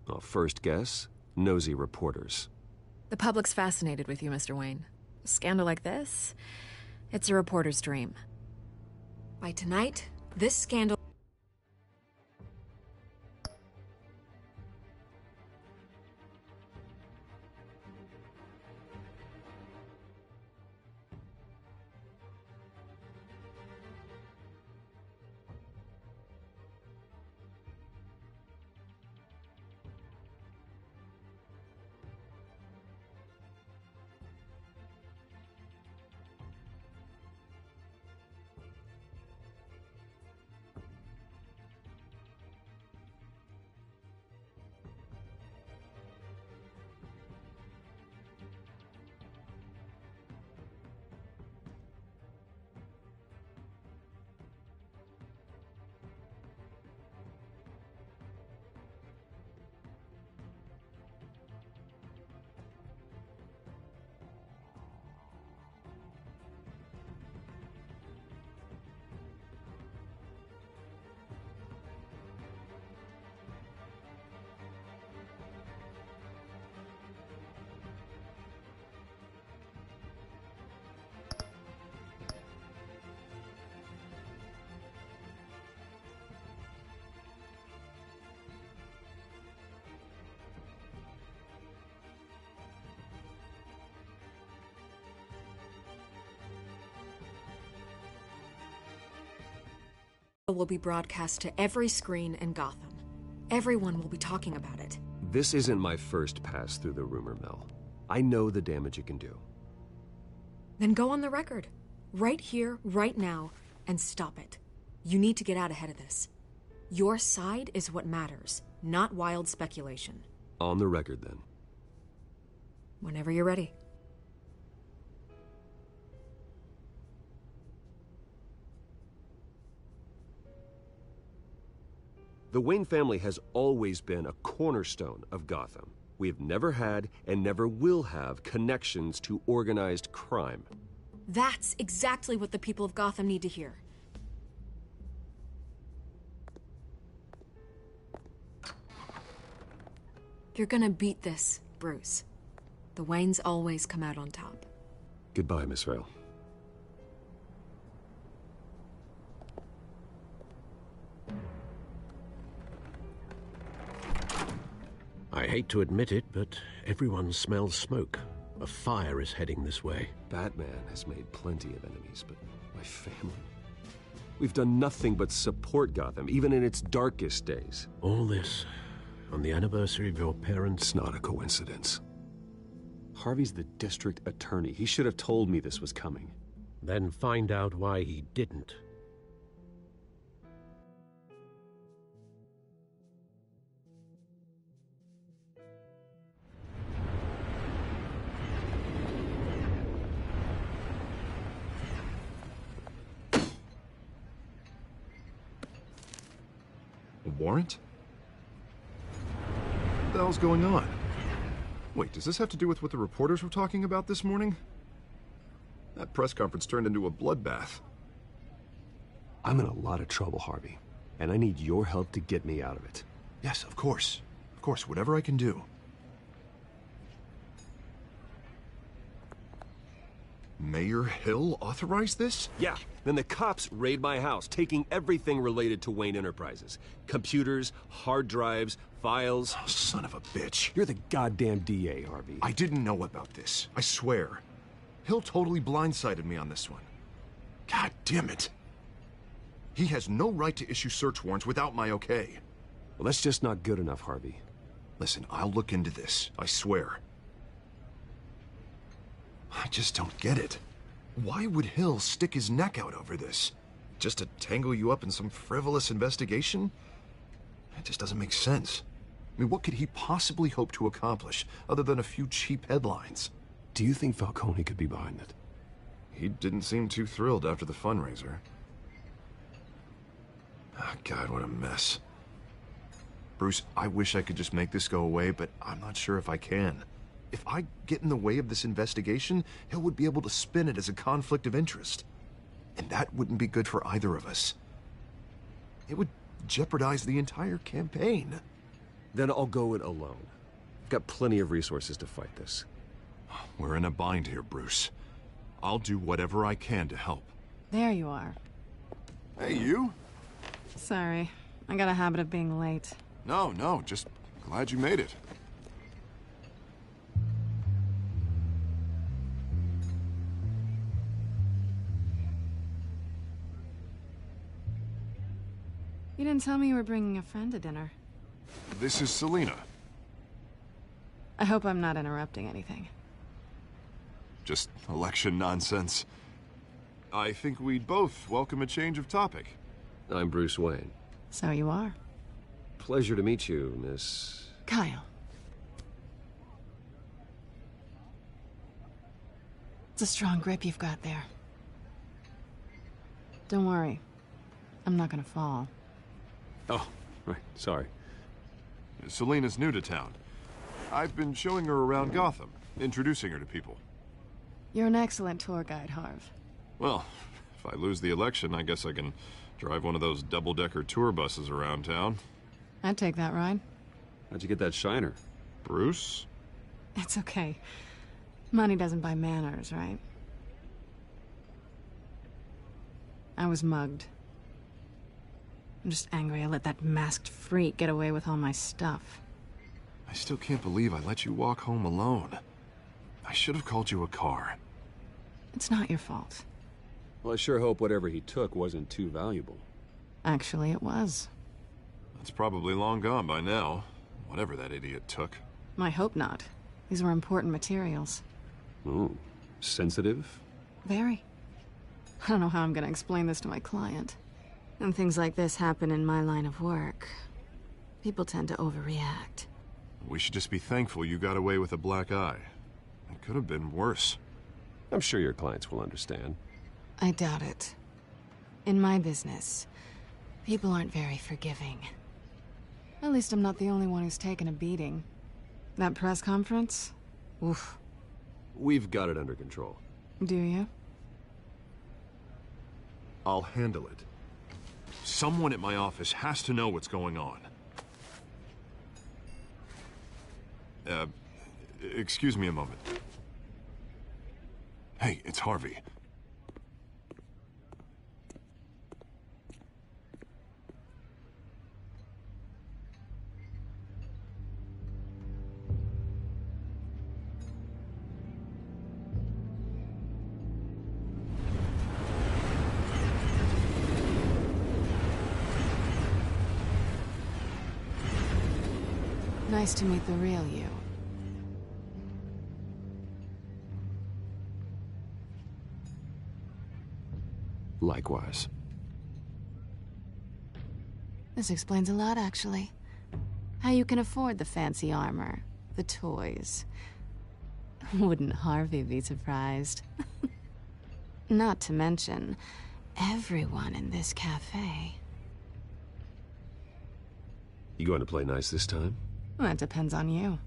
Well, first guess, nosy reporters. The public's fascinated with you, Mr. Wayne. A scandal like this, it's a reporter's dream. By tonight, this scandal... will be broadcast to every screen in Gotham. Everyone will be talking about it. This isn't my first pass through the rumor mill. I know the damage it can do. Then go on the record. Right here, right now, and stop it. You need to get out ahead of this. Your side is what matters, not wild speculation. On the record, then. Whenever you're ready. The Wayne family has always been a cornerstone of Gotham. We have never had and never will have connections to organized crime. That's exactly what the people of Gotham need to hear. You're gonna beat this, Bruce. The Waynes always come out on top. Goodbye, Miss Vale. I hate to admit it, but everyone smells smoke. A fire is heading this way. Batman has made plenty of enemies, but my family... We've done nothing but support Gotham, even in its darkest days. All this on the anniversary of your parents'... It's not a coincidence. Harvey's the district attorney. He should have told me this was coming. Then find out why he didn't. Warrant? What the hell's going on? Wait, does this have to do with what the reporters were talking about this morning? That press conference turned into a bloodbath. I'm in a lot of trouble, Harvey, and I need your help to get me out of it. Yes, of course. Of course, whatever I can do. Mayor Hill authorized this? Yeah, then the cops raid my house, taking everything related to Wayne Enterprises. Computers, hard drives, files. Oh, son of a bitch. You're the goddamn DA, Harvey. I didn't know about this, I swear. Hill totally blindsided me on this one. God damn it. He has no right to issue search warrants without my okay. Well, that's just not good enough, Harvey. Listen, I'll look into this, I swear. I just don't get it. Why would Hill stick his neck out over this? Just to tangle you up in some frivolous investigation? It just doesn't make sense. I mean, what could he possibly hope to accomplish other than a few cheap headlines? Do you think Falcone could be behind it? He didn't seem too thrilled after the fundraiser. Oh, God, what a mess. Bruce, I wish I could just make this go away, but I'm not sure if I can. If I get in the way of this investigation, Hill would be able to spin it as a conflict of interest. And that wouldn't be good for either of us. It would jeopardize the entire campaign. Then I'll go it alone. Got plenty of resources to fight this. We're in a bind here, Bruce. I'll do whatever I can to help. There you are. Hey, you? Sorry. I got a habit of being late. No, just glad you made it. You didn't tell me you were bringing a friend to dinner. This is Selina. I hope I'm not interrupting anything. Just election nonsense. I think we'd both welcome a change of topic. I'm Bruce Wayne. So you are. Pleasure to meet you, Miss... Kyle. It's a strong grip you've got there. Don't worry. I'm not gonna fall. Oh, right, sorry. Selina's new to town. I've been showing her around Gotham, introducing her to people. You're an excellent tour guide, Harv. Well, if I lose the election, I guess I can drive one of those double-decker tour buses around town. I'd take that ride. How'd you get that shiner? Bruce? It's okay. Money doesn't buy manners, right? I was mugged. I'm just angry I let that masked freak get away with all my stuff. I still can't believe I let you walk home alone. I should have called you a car. It's not your fault. Well, I sure hope whatever he took wasn't too valuable. Actually, it was. It's probably long gone by now, whatever that idiot took. I hope not. These were important materials. Ooh, sensitive? Very. I don't know how I'm gonna explain this to my client. And things like this happen in my line of work. People tend to overreact. We should just be thankful you got away with a black eye. It could have been worse. I'm sure your clients will understand. I doubt it. In my business, people aren't very forgiving. At least I'm not the only one who's taken a beating. That press conference? Oof. We've got it under control. Do you? I'll handle it. Someone at my office has to know what's going on. Excuse me a moment. Hey, it's Harvey. Nice to meet the real you. Likewise. This explains a lot, actually. How you can afford the fancy armor, the toys. Wouldn't Harvey be surprised? Not to mention, everyone in this cafe. You going to play nice this time? That depends on you.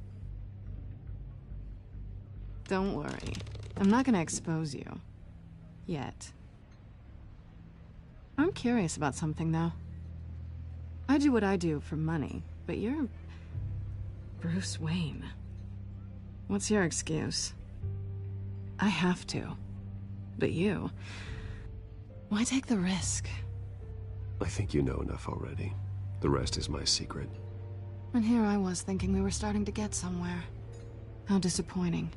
Don't worry. I'm not gonna expose you. Yet. I'm curious about something, though. I do what I do for money, but you're... Bruce Wayne. What's your excuse? I have to. But you... Why take the risk? I think you know enough already. The rest is my secret. And here I was thinking we were starting to get somewhere. How disappointing.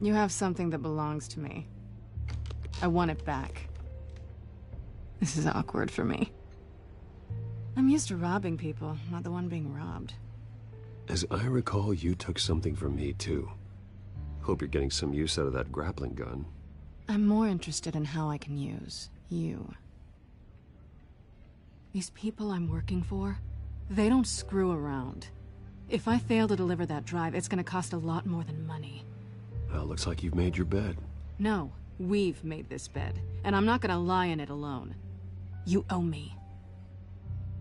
You have something that belongs to me. I want it back. This is awkward for me. I'm used to robbing people, not the one being robbed. As I recall, you took something from me, too. Hope you're getting some use out of that grappling gun. I'm more interested in how I can use you. These people I'm working for, they don't screw around. If I fail to deliver that drive, it's gonna cost a lot more than money. Well, looks like you've made your bed. No, we've made this bed, and I'm not gonna lie in it alone. You owe me.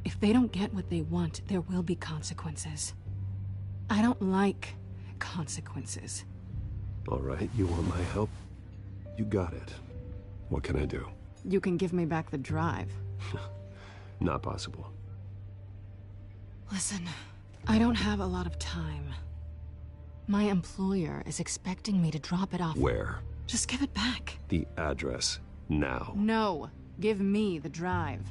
If they don't get what they want, there will be consequences. I don't like consequences. All right, you want my help? You got it. What can I do? You can give me back the drive. Not possible. Listen, I don't have a lot of time. My employer is expecting me to drop it off. Where? Just give it back. The address, now. No, give me the drive.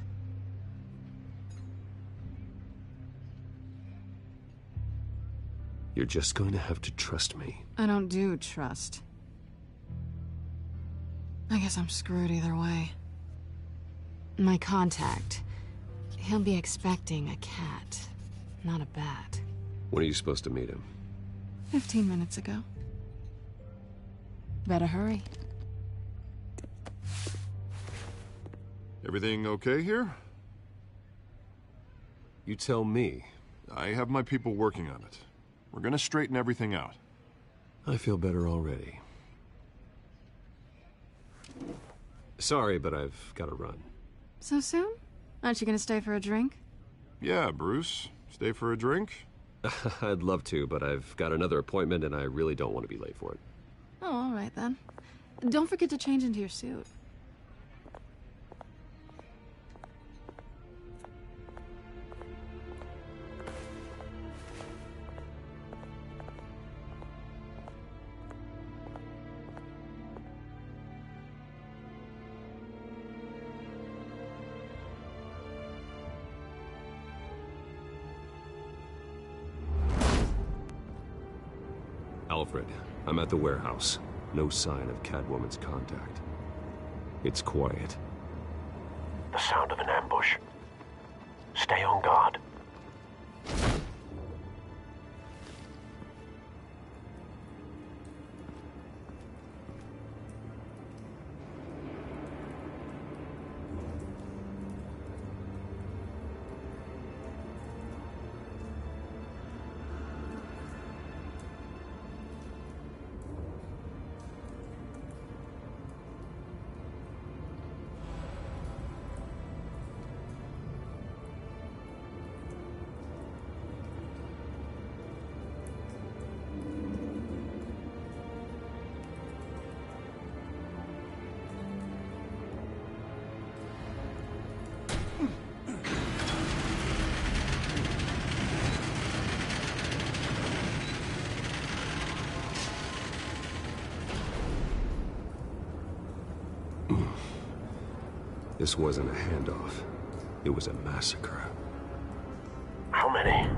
You're just going to have to trust me. I don't do trust. I guess I'm screwed either way. My contact, he'll be expecting a cat, not a bat. When are you supposed to meet him? 15 minutes ago. Better hurry. Everything okay here? You tell me. I have my people working on it. We're gonna straighten everything out. I feel better already. Sorry, but I've got to run. So soon? Aren't you gonna stay for a drink? Yeah, Bruce. Stay for a drink? I'd love to, but I've got another appointment and I really don't want to be late for it. Oh, all right then. Don't forget to change into your suit. Alfred, I'm at the warehouse. No sign of Catwoman's contact. It's quiet. The sound of an ambush. Stay on guard. This wasn't a handoff. It was a massacre. How many?